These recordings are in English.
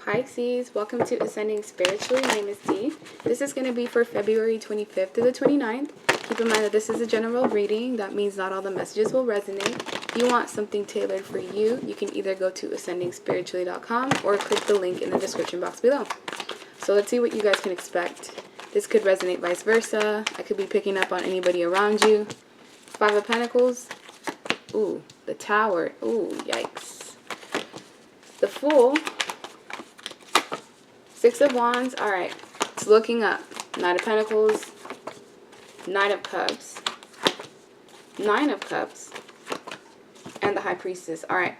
Pisces, welcome to Ascending Spiritually. My name is Dee. This is going to be for February 25th to the 29th. Keep in mind that this is a general reading. That means not all the messages will resonate. If you want something tailored for you, you can either go to ascendingspiritually.com or click the link in the description box below. So let's see what you guys can expect. This could resonate vice versa. I could be picking up on anybody around you. Five of Pentacles. Ooh, the Tower. Ooh, yikes. The Fool. Six of Wands. Alright. It's looking up. Knight of Pentacles. Knight of Cups. Nine of Cups. And the High Priestess. Alright.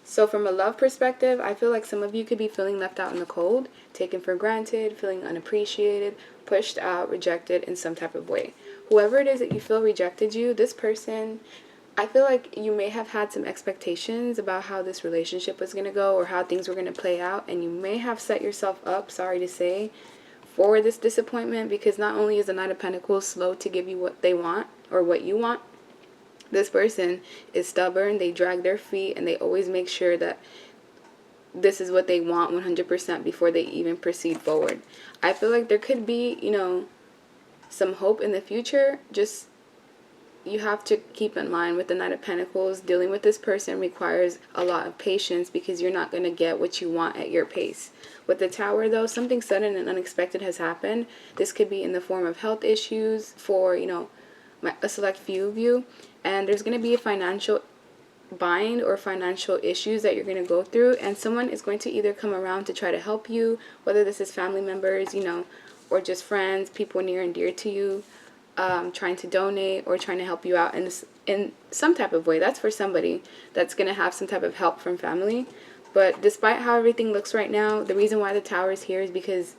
So from a love perspective, I feel like some of you could be feeling left out in the cold, taken for granted, feeling unappreciated, pushed out, rejected in some type of way. Whoever it is that you feel rejected you, this person, I feel like you may have had some expectations about how this relationship was going to go or how things were going to play out, and you may have set yourself up, sorry to say, for this disappointment, because not only is the Knight of Pentacles slow to give you what they want or what you want, this person is stubborn, they drag their feet, and they always make sure that this is what they want 100% before they even proceed forward. I feel like there could be, some hope in the future. Just you have to keep in mind with the Knight of Pentacles, dealing with this person requires a lot of patience because you're not going to get what you want at your pace. With the Tower, though, something sudden and unexpected has happened. This could be in the form of health issues for, a select few of you. And there's going to be a financial bind or financial issues that you're going to go through. And someone is going to either come around to try to help you, whether this is family members, or just friends, people near and dear to you. Trying to donate or trying to help you out in some type of way. That's for somebody that's going to have some type of help from family. But despite how everything looks right now, the reason why the Tower is here is because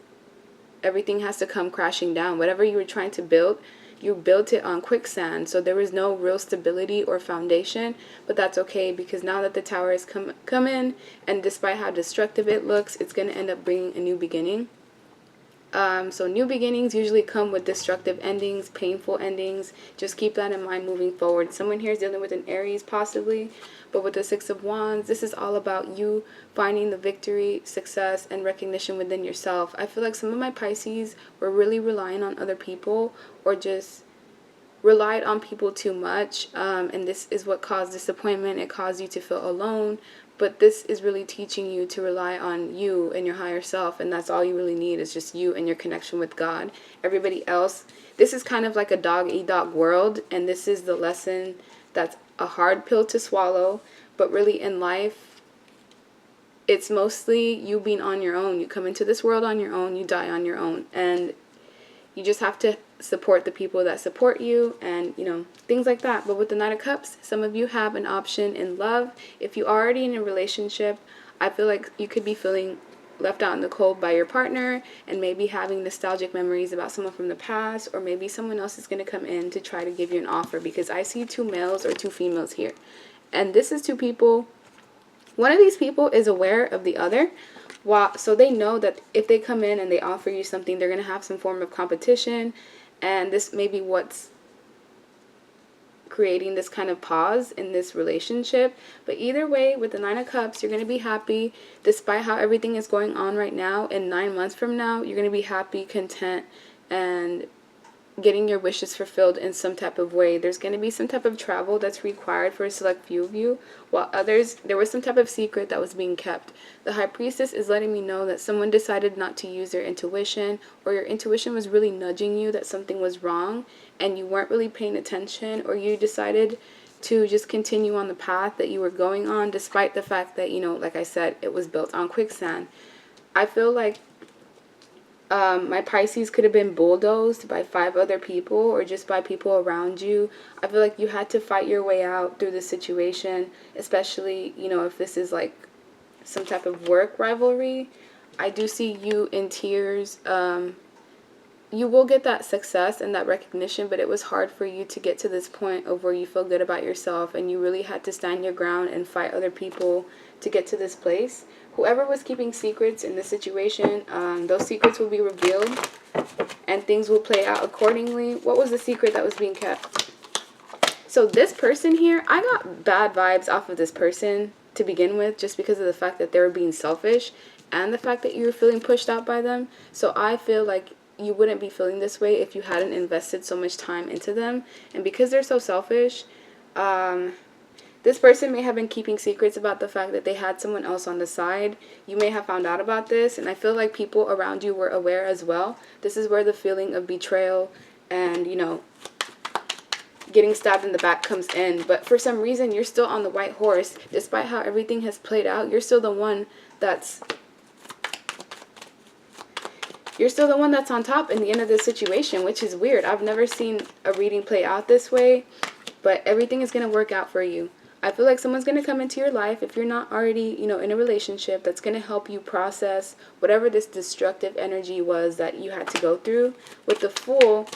everything has to come crashing down. Whatever you were trying to build, you built it on quicksand. So there was no real stability or foundation. But that's okay, because now that the Tower has come in, and despite how destructive it looks, it's going to end up bringing a new beginning. So new beginnings usually come with destructive endings, painful endings. Just keep that in mind moving forward. Someone here is dealing with an Aries possibly, but with the Six of Wands, this is all about you finding the victory, success, and recognition within yourself. I feel like some of my Pisces were really relying on other people or just relied on people too much, and this is what caused disappointment. It caused you to feel alone. But this is really teaching you to rely on you and your higher self, and that's all you really need is just you and your connection with God. Everybody else, this is kind of like a dog-eat-dog world, and this is the lesson that's a hard pill to swallow. But really in life, it's mostly you being on your own. You come into this world on your own, you die on your own, and you just have to support the people that support you and, things like that. But with the Knight of Cups, some of you have an option in love. If you're already in a relationship, I feel like you could be feeling left out in the cold by your partner and maybe having nostalgic memories about someone from the past, or maybe someone else is going to come in to try to give you an offer, because I see two males or two females here. And this is two people. One of these people is aware of the other. So they know that if they come in and they offer you something, they're going to have some form of competition. And this may be what's creating this kind of pause in this relationship. But either way, with the Nine of Cups, you're going to be happy. Despite how everything is going on right now, in 9 months from now, you're going to be happy, content, and getting your wishes fulfilled in some type of way. There's going to be some type of travel that's required for a select few of you, while others, there was some type of secret that was being kept. The High Priestess is letting me know that someone decided not to use their intuition, or your intuition was really nudging you that something was wrong and you weren't really paying attention, or you decided to just continue on the path that you were going on, despite the fact that, like I said, it was built on quicksand. I feel like my Pisces could have been bulldozed by 5 other people or just by people around you. I feel like you had to fight your way out through this situation, especially, if this is like some type of work rivalry. I do see you in tears. You will get that success and that recognition, but it was hard for you to get to this point of where you feel good about yourself, and you really had to stand your ground and fight other people to get to this place. Whoever was keeping secrets in this situation, those secrets will be revealed and things will play out accordingly. What was the secret that was being kept? So this person here, I got bad vibes off of this person to begin with, just because of the fact that they were being selfish. and the fact that you're feeling pushed out by them. So I feel like you wouldn't be feeling this way if you hadn't invested so much time into them. And because they're so selfish, this person may have been keeping secrets about the fact that they had someone else on the side. You may have found out about this, and I feel like people around you were aware as well. This is where the feeling of betrayal and, you know, getting stabbed in the back comes in. But for some reason, you're still on the white horse. Despite how everything has played out, you're still the one that's on top in the end of this situation, which is weird. I've never seen a reading play out this way, but everything is going to work out for you. I feel like someone's going to come into your life, if you're not already, you know, in a relationship, that's going to help you process whatever this destructive energy was that you had to go through. With the Fool,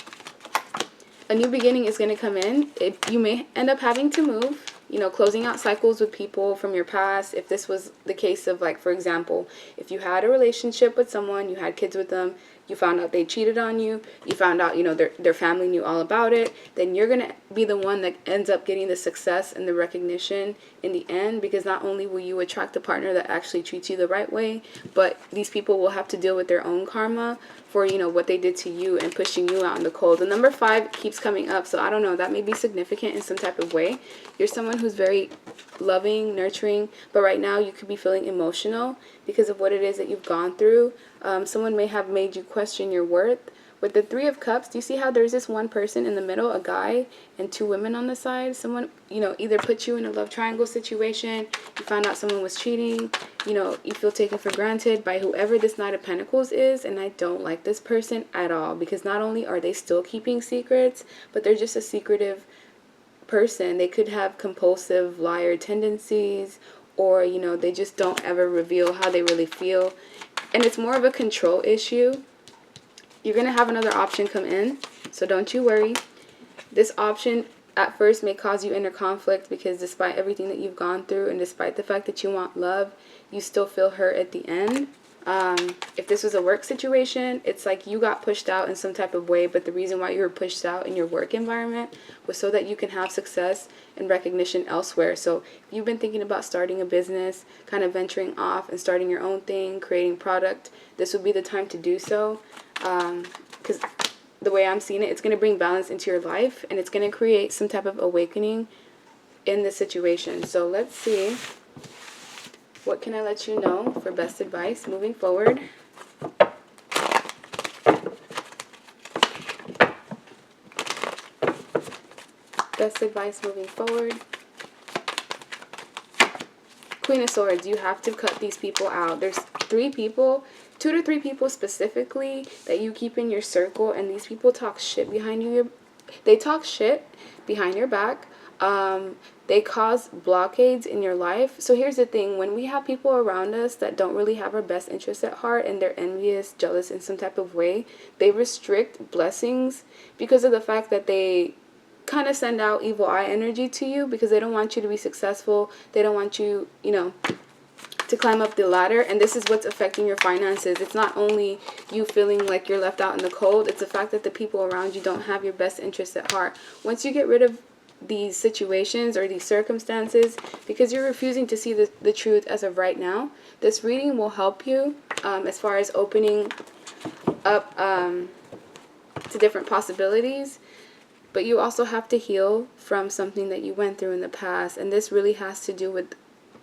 a new beginning is going to come in. You may end up having to move, you know, closing out cycles with people from your past. If this was the case of, like, for example, if you had a relationship with someone, you had kids with them, you found out they cheated on you, you found out, you know, their family knew all about it, then you're going to be the one that ends up getting the success and the recognition in the end, because not only will you attract a partner that actually treats you the right way, but these people will have to deal with their own karma for, you know, what they did to you and pushing you out in the cold. The number 5 keeps coming up, so I don't know, that may be significant in some type of way. You're someone who's very loving, nurturing, but right now you could be feeling emotional because of what it is that you've gone through. Someone may have made you question your worth. With the 3 of Cups, do you see how there's this one person in the middle, a guy, and 2 women on the side? Someone, you know, either put you in a love triangle situation, you found out someone was cheating, you know, you feel taken for granted by whoever this Knight of Pentacles is, and I don't like this person at all, because not only are they still keeping secrets, but they're just a secretive person. They could have compulsive liar tendencies, or, you know, they just don't ever reveal how they really feel, and it's more of a control issue. You're going to have another option come in, so don't you worry. This option at first may cause you inner conflict, because despite everything that you've gone through and despite the fact that you want love, you still feel hurt at the end. If this was a work situation, it's like you got pushed out in some type of way, but the reason why you were pushed out in your work environment was so that you can have success and recognition elsewhere. So if you've been thinking about starting a business, kind of venturing off and starting your own thing, creating product, this would be the time to do so. Because the way I'm seeing it, it's going to bring balance into your life, and it's going to create some type of awakening in this situation. So let's see. What can I let you know for best advice moving forward? Best advice moving forward. Queen of Swords, you have to cut these people out. There's 3 people, 2 to 3 people specifically, that you keep in your circle, and these people talk shit behind you. They talk shit behind your back. They cause blockades in your life. So here's the thing, when we have people around us that don't really have our best interests at heart, and they're envious, jealous in some type of way, they restrict blessings because of the fact that they kind of send out evil eye energy to you, because they don't want you to be successful. They don't want you, you know, to climb up the ladder, and this is what's affecting your finances. It's not only you feeling like you're left out in the cold, it's the fact that the people around you don't have your best interests at heart. Once you get rid of these situations or these circumstances, because you're refusing to see the truth as of right now, this reading will help you as far as opening up to different possibilities. But you also have to heal from something that you went through in the past, and this really has to do with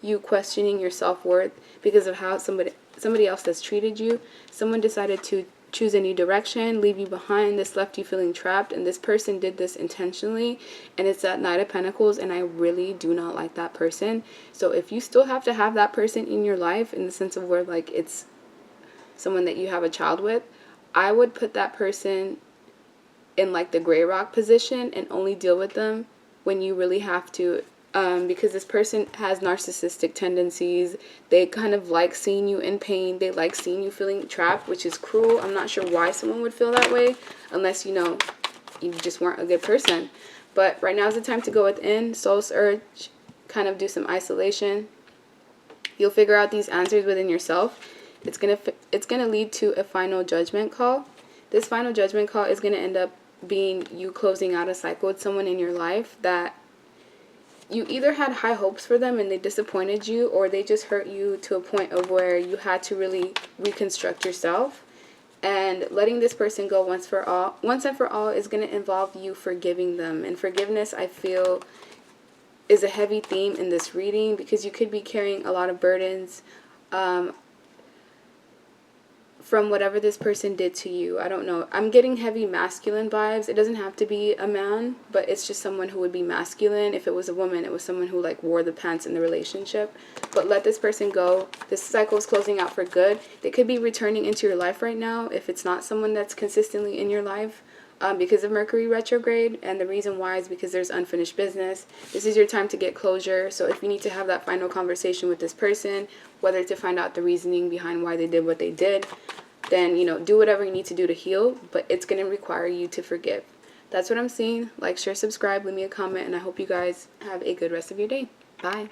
you questioning your self-worth because of how somebody else has treated you. Someone decided to choose a new direction, leave you behind. This left you feeling trapped, and this person did this intentionally, and it's that Knight of Pentacles, and I really do not like that person. So if you still have to have that person in your life, in the sense of where, like, it's someone that you have a child with, I would put that person in, like, the gray rock position and only deal with them when you really have to. Because this person has narcissistic tendencies. They kind of like seeing you in pain. They like seeing you feeling trapped, which is cruel. I'm not sure why someone would feel that way, unless, you know, you just weren't a good person. But right now is the time to go within, soul search, kind of do some isolation. You'll figure out these answers within yourself. It's gonna lead to a final judgment call. This final judgment call is gonna end up being you closing out a cycle with someone in your life that you either had high hopes for them and they disappointed you, or they just hurt you to a point of where you had to really reconstruct yourself. And letting this person go once and for all is going to involve you forgiving them. And forgiveness, I feel, is a heavy theme in this reading, because you could be carrying a lot of burdens from whatever this person did to you. I don't know. I'm getting heavy masculine vibes. It doesn't have to be a man, but it's just someone who would be masculine. If it was a woman, it was someone who like wore the pants in the relationship. But let this person go. This cycle is closing out for good. They could be returning into your life right now if it's not someone that's consistently in your life. Because of Mercury retrograde, and the reason why is because there's unfinished business. This is your time to get closure. So if you need to have that final conversation with this person, whether to find out the reasoning behind why they did what they did, then, you know, do whatever you need to do to heal, but it's going to require you to forgive. That's what I'm seeing. Like, share, subscribe, leave me a comment, and I hope you guys have a good rest of your day. Bye.